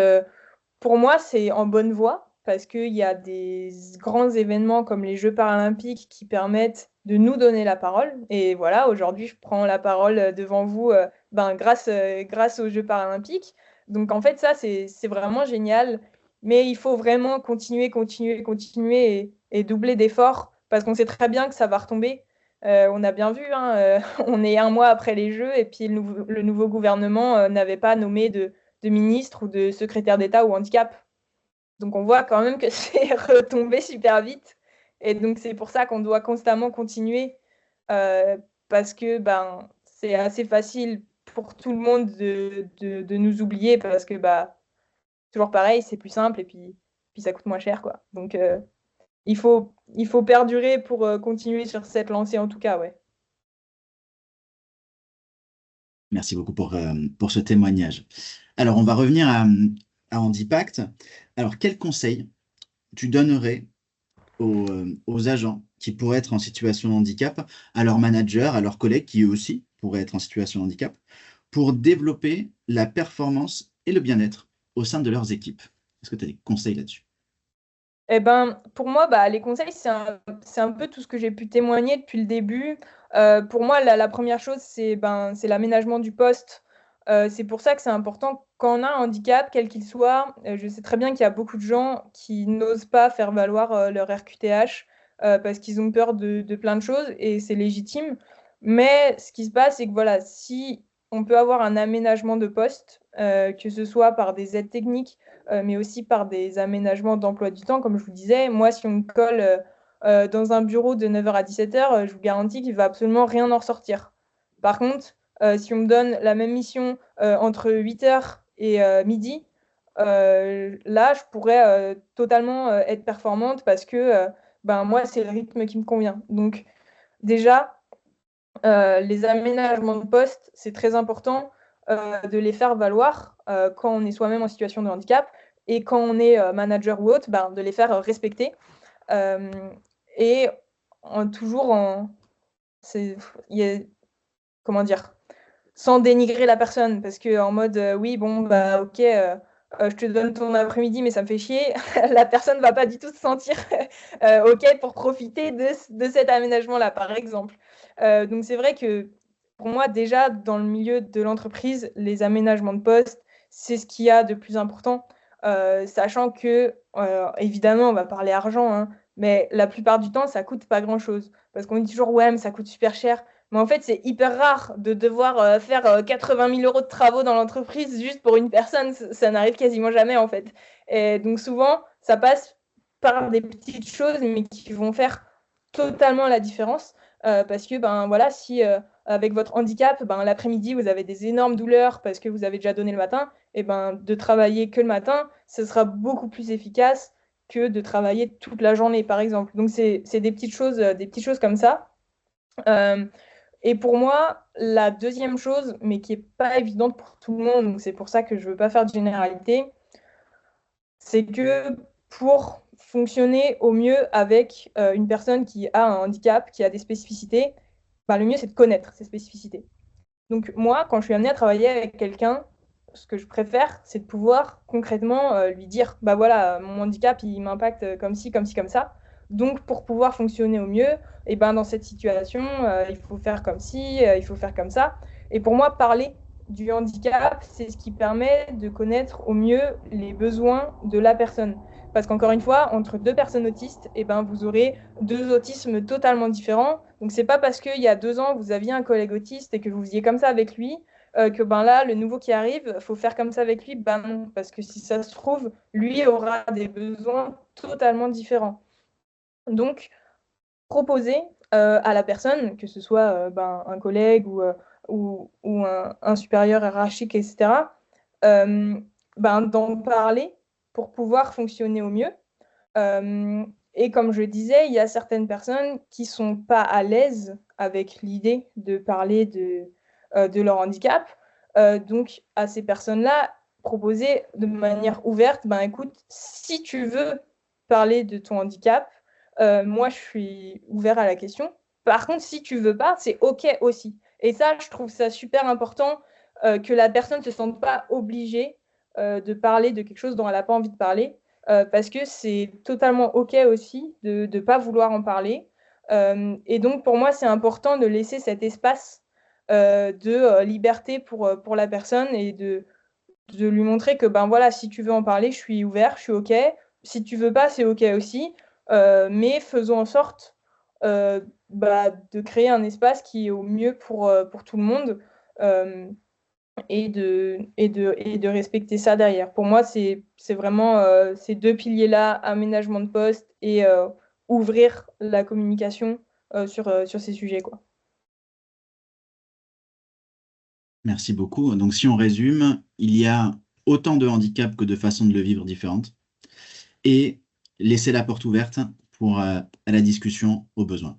pour moi, c'est en bonne voie parce qu'il y a des grands événements comme les Jeux paralympiques qui permettent de nous donner la parole. Et voilà, aujourd'hui, je prends la parole devant vous grâce aux Jeux paralympiques. Donc, en fait, ça, c'est vraiment génial. Mais il faut vraiment continuer et doubler d'efforts parce qu'on sait très bien que ça va retomber. On a bien vu, hein, on est un mois après les Jeux et puis le nouveau gouvernement n'avait pas nommé de ministre ou de secrétaire d'État au handicap. Donc on voit quand même que c'est retombé super vite. Et donc c'est pour ça qu'on doit constamment continuer parce que c'est assez facile pour tout le monde de nous oublier parce que toujours pareil, c'est plus simple et puis ça coûte moins cher, quoi. Donc il faut perdurer pour continuer sur cette lancée en tout cas, ouais. Merci beaucoup pour ce témoignage. Alors, on va revenir à Handipact. Alors, quel conseil tu donnerais aux agents qui pourraient être en situation de handicap, à leurs managers, à leurs collègues qui eux aussi pourraient être en situation de handicap, pour développer la performance et le bien-être au sein de leurs équipes? Est-ce que tu as des conseils là-dessus? Eh ben, pour moi, les conseils, c'est un peu tout ce que j'ai pu témoigner depuis le début. Pour moi, la première chose, c'est l'aménagement du poste. C'est pour ça que c'est important quand on a un handicap, quel qu'il soit. Je sais très bien qu'il y a beaucoup de gens qui n'osent pas faire valoir leur RQTH parce qu'ils ont peur de plein de choses et c'est légitime. Mais ce qui se passe, c'est que voilà, si on peut avoir un aménagement de poste, que ce soit par des aides techniques, mais aussi par des aménagements d'emploi du temps, comme je vous disais. Moi, si on me colle dans un bureau de 9h à 17h, je vous garantis qu'il ne va absolument rien en ressortir. Par contre, si on me donne la même mission entre 8h et midi, là, je pourrais totalement être performante parce que moi, c'est le rythme qui me convient. Donc, déjà, les aménagements de poste, c'est très important de les faire valoir quand on est soi-même en situation de handicap et quand on est manager ou autre, de les faire respecter. Et toujours comment dire, sans dénigrer la personne, parce que en mode oui, bon, ok, je te donne ton après-midi, mais ça me fait chier. La personne ne va pas du tout se sentir ok pour profiter de cet aménagement-là, par exemple. Donc c'est vrai que pour moi, déjà, dans le milieu de l'entreprise, les aménagements de poste, c'est ce qu'il y a de plus important, sachant que, évidemment, on va parler argent, hein, mais la plupart du temps, ça coûte pas grand-chose. Parce qu'on dit toujours, ouais, mais ça coûte super cher. Mais en fait, c'est hyper rare de devoir faire 80 000 euros de travaux dans l'entreprise juste pour une personne. Ça n'arrive quasiment jamais, en fait. Et donc souvent, ça passe par des petites choses, mais qui vont faire totalement la différence. Parce que, voilà, si avec votre handicap, l'après-midi, vous avez des énormes douleurs parce que vous avez déjà donné le matin, et de travailler que le matin, ce sera beaucoup plus efficace que de travailler toute la journée, par exemple. Donc, c'est des petites choses comme ça. Et pour moi, la deuxième chose, mais qui n'est pas évidente pour tout le monde, donc c'est pour ça que je ne veux pas faire de généralité, c'est que pour fonctionner au mieux avec une personne qui a un handicap, qui a des spécificités, le mieux, c'est de connaître ces spécificités. Donc moi, quand je suis amenée à travailler avec quelqu'un, ce que je préfère, c'est de pouvoir concrètement lui dire, voilà, mon handicap, il m'impacte comme ci, comme ci, comme ça. Donc, pour pouvoir fonctionner au mieux, et ben, dans cette situation, il faut faire comme ci, il faut faire comme ça. Et pour moi, parler du handicap, c'est ce qui permet de connaître au mieux les besoins de la personne. Parce qu'encore une fois, entre deux personnes autistes, et ben, vous aurez deux autismes totalement différents. Donc, c'est pas parce qu'il y a 2 ans, vous aviez un collègue autiste et que vous faisiez comme ça avec lui, que ben là, le nouveau qui arrive, il faut faire comme ça avec lui. Ben non, parce que si ça se trouve, lui aura des besoins totalement différents. Donc, proposer à la personne, que ce soit un collègue ou un supérieur hiérarchique, etc., d'en parler pour pouvoir fonctionner au mieux. Et comme je disais, il y a certaines personnes qui ne sont pas à l'aise avec l'idée de parler de leur handicap. Donc, à ces personnes-là, proposer de manière ouverte, écoute, si tu veux parler de ton handicap, moi, je suis ouvert à la question. Par contre, si tu veux pas, c'est OK aussi. Et ça, je trouve ça super important que la personne ne se sente pas obligée de parler de quelque chose dont elle n'a pas envie de parler, parce que c'est totalement OK aussi de ne pas vouloir en parler. Et donc, pour moi, c'est important de laisser cet espace de liberté pour la personne et de lui montrer que, voilà, si tu veux en parler, je suis ouvert, je suis OK. Si tu veux pas, c'est OK aussi. Mais faisons en sorte de créer un espace qui est au mieux pour tout le monde et de respecter ça derrière. Pour moi, c'est vraiment ces deux piliers-là, aménagement de poste et ouvrir la communication sur ces sujets, quoi. Merci beaucoup. Donc, si on résume, il y a autant de handicaps que de façons de le vivre différentes et laisser la porte ouverte pour à la discussion au besoin.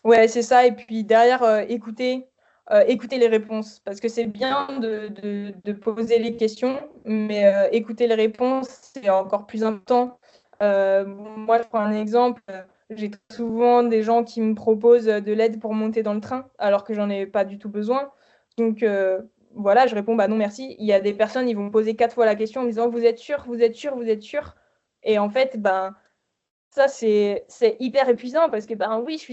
Ouais, c'est ça. Et puis derrière, écouter les réponses. Parce que c'est bien de poser les questions, mais écouter les réponses, c'est encore plus important. Moi, je prends un exemple. J'ai souvent des gens qui me proposent de l'aide pour monter dans le train, alors que j'en ai pas du tout besoin. Donc, voilà, je réponds, bah non, merci. Il y a des personnes, ils vont me poser 4 fois la question en me disant, vous êtes sûr, vous êtes sûr, vous êtes sûr? Et en fait, ça, c'est hyper épuisant parce que, oui, je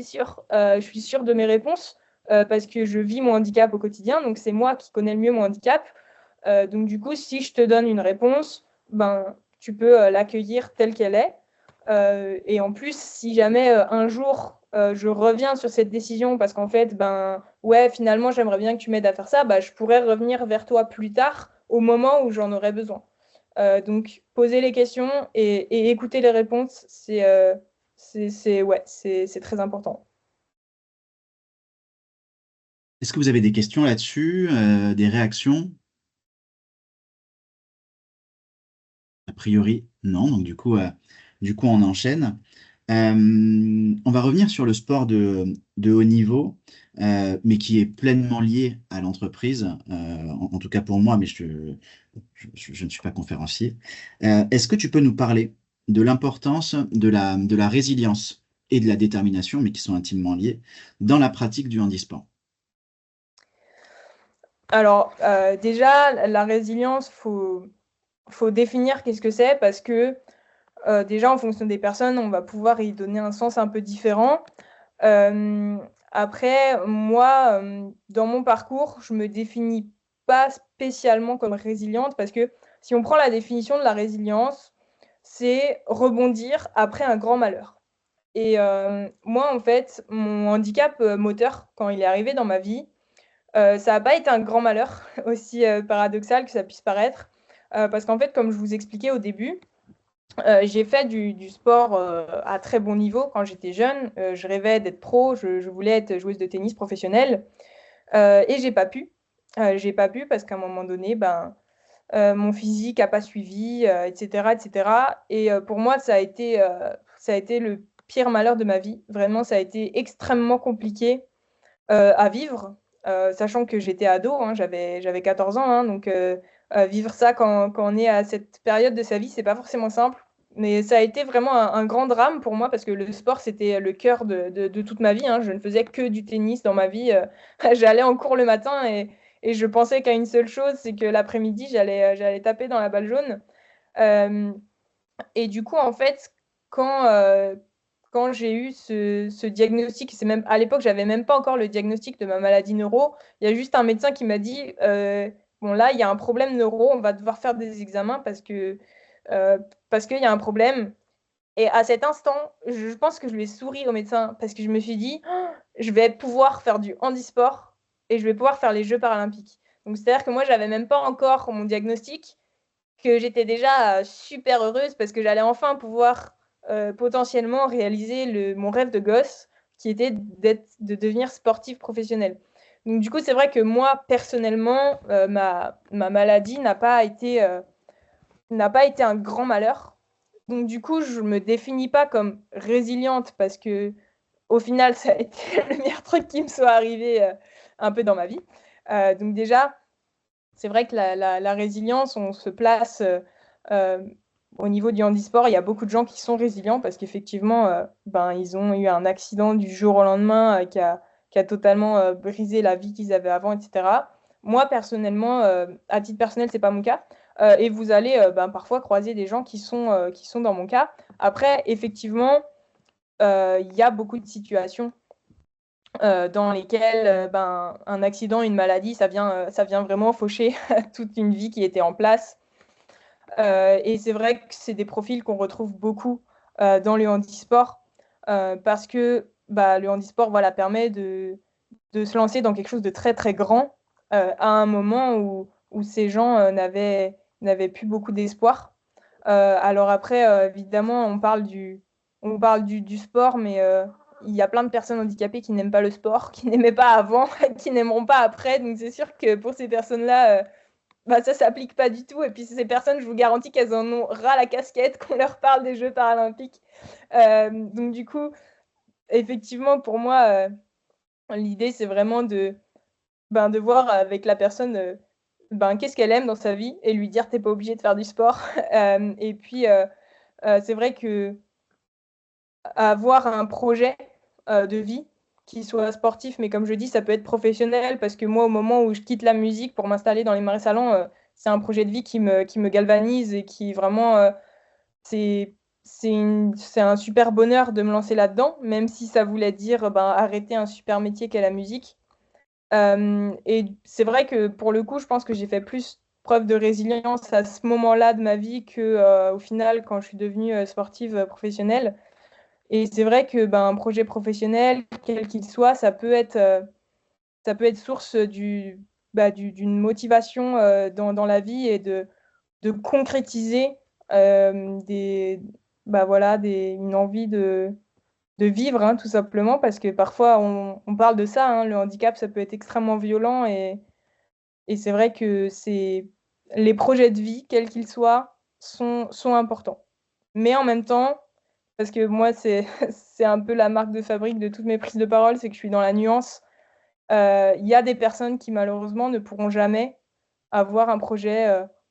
suis sûre de mes réponses parce que je vis mon handicap au quotidien. Donc, c'est moi qui connais le mieux mon handicap. Donc, du coup, si je te donne une réponse, tu peux l'accueillir telle qu'elle est. Et en plus, si jamais un jour je reviens sur cette décision parce qu'en fait, ouais, finalement, j'aimerais bien que tu m'aides à faire ça, je pourrais revenir vers toi plus tard au moment où j'en aurais besoin. Donc, poser les questions et écouter les réponses, ouais, c'est très important. Est-ce que vous avez des questions là-dessus, des réactions? A priori, non. Donc, du coup, on enchaîne. On va revenir sur le sport de haut niveau, mais qui est pleinement lié à l'entreprise, en tout cas pour moi, mais je ne suis pas conférencier. Est-ce que tu peux nous parler de l'importance de la résilience et de la détermination, mais qui sont intimement liées, dans la pratique du handisport? Alors, déjà, la résilience, faut définir qu'est-ce que c'est parce que déjà, en fonction des personnes, on va pouvoir y donner un sens un peu différent. Après, moi, dans mon parcours, je me définis pas spécialement comme résiliente parce que si on prend la définition de la résilience, c'est rebondir après un grand malheur. Et moi, en fait, mon handicap moteur, quand il est arrivé dans ma vie, ça n'a pas été un grand malheur, aussi paradoxal que ça puisse paraître, parce qu'en fait, comme je vous expliquais au début, j'ai fait du sport à très bon niveau quand j'étais jeune. Je rêvais d'être pro, je voulais être joueuse de tennis professionnelle et j'ai pas pu. J'ai pas pu parce qu'à un moment donné, mon physique n'a pas suivi, etc., etc. Et pour moi, ça a été le pire malheur de ma vie. Vraiment, ça a été extrêmement compliqué à vivre, sachant que j'étais ado, hein, j'avais 14 ans, hein, donc vivre ça quand on est à cette période de sa vie, c'est pas forcément simple. Mais ça a été vraiment un grand drame pour moi parce que le sport, c'était le cœur de toute ma vie, hein. Je ne faisais que du tennis dans ma vie. J'allais en cours le matin et je pensais qu'à une seule chose, c'est que l'après-midi, j'allais taper dans la balle jaune. Et du coup, en fait, quand, quand j'ai eu ce diagnostic, c'est même à l'époque, j'avais même pas encore le diagnostic de ma maladie neuro. Il y a juste un médecin qui m'a dit bon là, il y a un problème neuro, on va devoir faire des examens parce qu'il y a un problème. Et à cet instant, je pense que je lui ai souri au médecin parce que je me suis dit je vais pouvoir faire du handisport et je vais pouvoir faire les Jeux paralympiques. Donc c'est-à-dire que moi, j'avais même pas encore mon diagnostic, que j'étais déjà super heureuse parce que j'allais enfin pouvoir potentiellement réaliser mon rêve de gosse, qui était de devenir sportif professionnel. Donc du coup, c'est vrai que moi, personnellement, ma maladie n'a pas été un grand malheur. Donc du coup, je ne me définis pas comme résiliente parce que au final, ça a été le meilleur truc qui me soit arrivé un peu dans ma vie. Donc déjà, c'est vrai que la résilience, on se place au niveau du handisport. Il y a beaucoup de gens qui sont résilients parce qu'effectivement, ils ont eu un accident du jour au lendemain qui a totalement brisé la vie qu'ils avaient avant, etc. Moi, personnellement, à titre personnel, c'est pas mon cas. Et vous allez parfois croiser des gens qui sont dans mon cas. Après, effectivement, il y a beaucoup de situations dans lesquelles un accident, une maladie, ça vient vraiment faucher toute une vie qui était en place. Et c'est vrai que c'est des profils qu'on retrouve beaucoup dans le handisport parce que le handisport permet de se lancer dans quelque chose de très très grand à un moment où ces gens n'avaient plus beaucoup d'espoir. Alors après, évidemment, on parle du sport, mais il y a plein de personnes handicapées qui n'aiment pas le sport, qui n'aimaient pas avant, qui n'aimeront pas après. Donc c'est sûr que pour ces personnes-là, ça s'applique pas du tout. Et puis ces personnes, je vous garantis qu'elles en ont ras la casquette qu'on leur parle des Jeux paralympiques. Donc du coup, effectivement, pour moi, l'idée, c'est vraiment de voir avec la personne qu'est-ce qu'elle aime dans sa vie et lui dire t'es pas obligé de faire du sport. Et puis, c'est vrai que avoir un projet de vie qui soit sportif, mais comme je dis, ça peut être professionnel parce que moi, au moment où je quitte la musique pour m'installer dans les marais salants, c'est un projet de vie qui me galvanise et qui vraiment, c'est un super bonheur de me lancer là-dedans, même si ça voulait dire arrêter un super métier qu'est la musique. Et c'est vrai que pour le coup, je pense que j'ai fait plus preuve de résilience à ce moment-là de ma vie que au final quand je suis devenue sportive professionnelle. Et c'est vrai que un projet professionnel, quel qu'il soit, ça peut être source d'une motivation dans la vie et de concrétiser une envie de vivre, hein, tout simplement, parce que parfois on parle de ça, hein, le handicap, ça peut être extrêmement violent et c'est vrai que les projets de vie, quels qu'ils soient, sont importants. Mais en même temps, parce que moi, c'est un peu la marque de fabrique de toutes mes prises de parole, c'est que je suis dans la nuance. Il y a des personnes qui, malheureusement, ne pourront jamais avoir un projet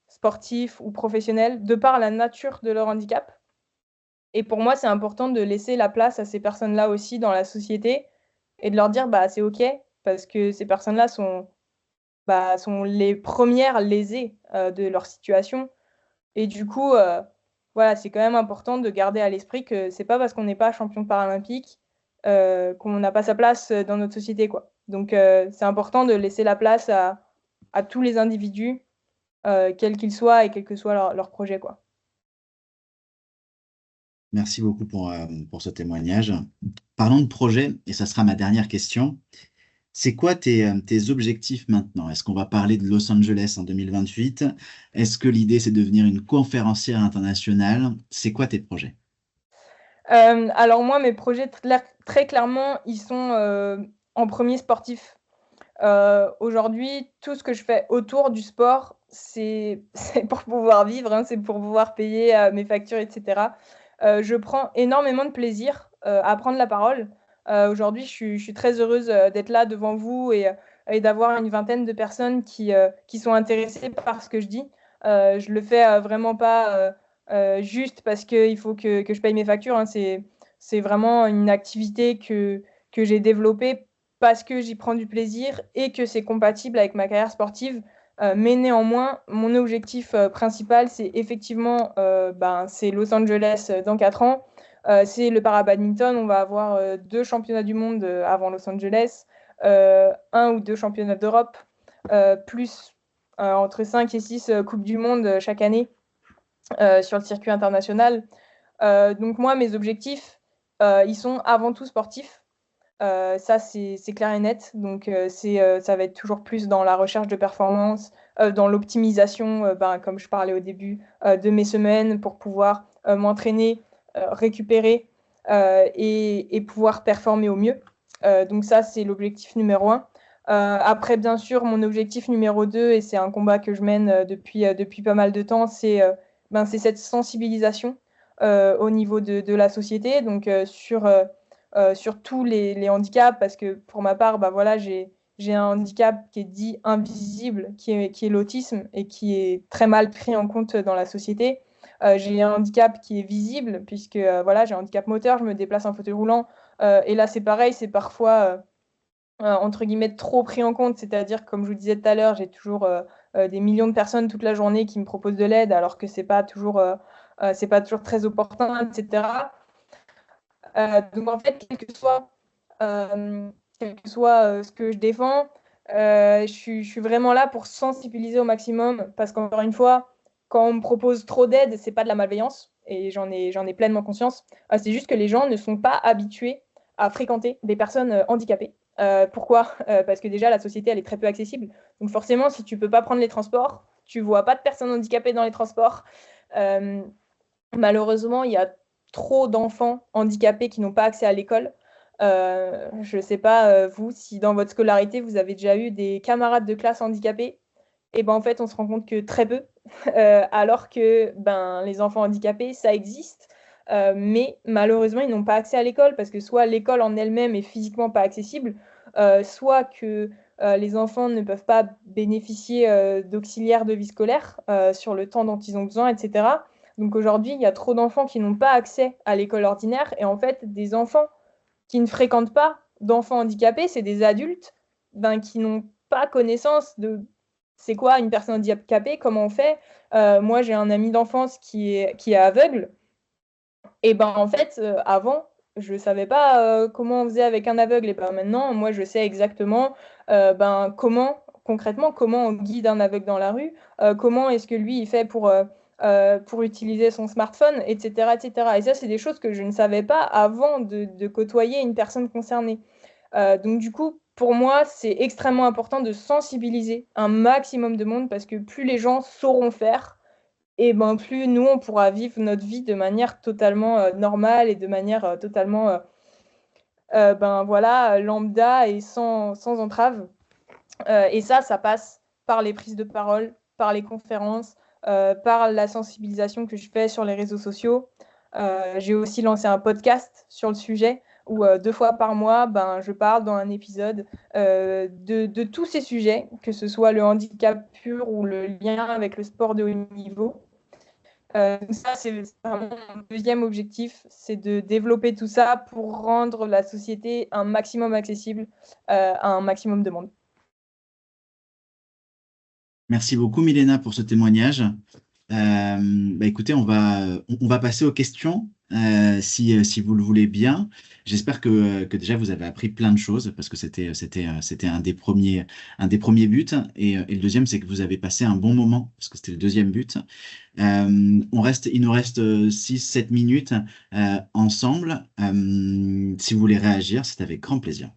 sportif ou professionnel de par la nature de leur handicap. Et pour moi, c'est important de laisser la place à ces personnes-là aussi dans la société et de leur dire c'est OK, parce que ces personnes-là sont les premières lésées de leur situation. Et du coup, voilà, c'est quand même important de garder à l'esprit que c'est pas parce qu'on n'est pas champion paralympique qu'on n'a pas sa place dans notre société, quoi. Donc, c'est important de laisser la place à tous les individus, quels qu'ils soient et quel que soit leur projet, quoi. Merci beaucoup pour ce témoignage. Parlons de projet, et ça sera ma dernière question. C'est quoi tes objectifs maintenant? Est-ce qu'on va parler de Los Angeles en 2028? Est-ce que l'idée, c'est de devenir une conférencière internationale? C'est quoi tes projets? Alors moi, mes projets, très clairement, ils sont en premier sportif. Aujourd'hui, tout ce que je fais autour du sport, c'est pour pouvoir vivre, hein, c'est pour pouvoir payer mes factures, etc. Je prends énormément de plaisir à prendre la parole. Aujourd'hui, je suis très heureuse d'être là devant vous et d'avoir une vingtaine de personnes qui sont intéressées par ce que je dis. Je le fais vraiment pas juste parce qu'il faut que je paye mes factures, hein. C'est vraiment une activité que j'ai développée parce que j'y prends du plaisir et que c'est compatible avec ma carrière sportive. Mais néanmoins, mon objectif principal, c'est effectivement c'est Los Angeles dans 4 ans. c'est le para-badminton. On va avoir 2 championnats du monde avant Los Angeles, 1 ou 2 championnats d'Europe, plus entre 5 et 6 Coupes du Monde chaque année sur le circuit international. Donc moi, mes objectifs, ils sont avant tout sportifs. Ça, c'est clair et net. Donc, ça va être toujours plus dans la recherche de performance, dans l'optimisation, comme je parlais au début, de mes semaines pour pouvoir m'entraîner, récupérer et pouvoir performer au mieux. Donc ça, c'est l'objectif numéro 1. Après, bien sûr, mon objectif numéro 2, et c'est un combat que je mène depuis pas mal de temps, c'est cette sensibilisation au niveau de la société, donc sur tous les handicaps, parce que pour ma part, voilà, j'ai un handicap qui est dit invisible, qui est l'autisme, et qui est très mal pris en compte dans la société. J'ai un handicap qui est visible, puisque voilà, j'ai un handicap moteur, je me déplace en fauteuil roulant, et là c'est pareil, c'est parfois entre guillemets trop pris en compte, c'est-à-dire, comme je vous disais tout à l'heure, j'ai toujours des millions de personnes toute la journée qui me proposent de l'aide, alors que c'est pas toujours très opportun, etc. Donc en fait, quel que soit ce que je défends, je suis vraiment là pour sensibiliser au maximum, parce qu'encore une fois, quand on me propose trop d'aide, c'est pas de la malveillance, et j'en ai pleinement conscience. C'est juste que les gens ne sont pas habitués à fréquenter des personnes handicapées. Pourquoi? Parce que déjà, la société, elle est très peu accessible. Donc forcément, si tu peux pas prendre les transports, tu vois pas de personnes handicapées dans les transports. Malheureusement, il y a trop d'enfants handicapés qui n'ont pas accès à l'école. Je ne sais pas, vous, si dans votre scolarité, vous avez déjà eu des camarades de classe handicapés. Et en fait, on se rend compte que très peu, alors que les enfants handicapés, ça existe. Mais malheureusement, ils n'ont pas accès à l'école, parce que soit l'école en elle-même est physiquement pas accessible, soit que les enfants ne peuvent pas bénéficier d'auxiliaires de vie scolaire sur le temps dont ils ont besoin, etc. Donc aujourd'hui, il y a trop d'enfants qui n'ont pas accès à l'école ordinaire, et en fait, des enfants qui ne fréquentent pas d'enfants handicapés, c'est des adultes qui n'ont pas connaissance de c'est quoi une personne handicapée, comment on fait. Moi, j'ai un ami d'enfance qui est aveugle, et en fait, avant, je ne savais pas comment on faisait avec un aveugle, et maintenant, moi, je sais exactement concrètement, comment on guide un aveugle dans la rue, comment est-ce que lui, il fait pour utiliser son smartphone, etc., etc. Et ça, c'est des choses que je ne savais pas avant de côtoyer une personne concernée. Donc du coup, pour moi, c'est extrêmement important de sensibiliser un maximum de monde, parce que plus les gens sauront faire, et plus nous, on pourra vivre notre vie de manière totalement normale, et de manière totalement voilà, lambda et sans entrave. Et ça passe par les prises de parole, par les conférences, par la sensibilisation que je fais sur les réseaux sociaux. J'ai aussi lancé un podcast sur le sujet, où 2 fois par mois, je parle dans un épisode de tous ces sujets, que ce soit le handicap pur ou le lien avec le sport de haut niveau. Ça, c'est vraiment mon deuxième objectif, c'est de développer tout ça pour rendre la société un maximum accessible à un maximum de monde. Merci beaucoup, Milena, pour ce témoignage. Écoutez, on va passer aux questions, si vous le voulez bien. J'espère que déjà vous avez appris plein de choses, parce que c'était un des premiers buts. Et le deuxième, c'est que vous avez passé un bon moment, parce que c'était le deuxième but. Il nous reste 6-7 minutes ensemble. Si vous voulez réagir, c'est avec grand plaisir.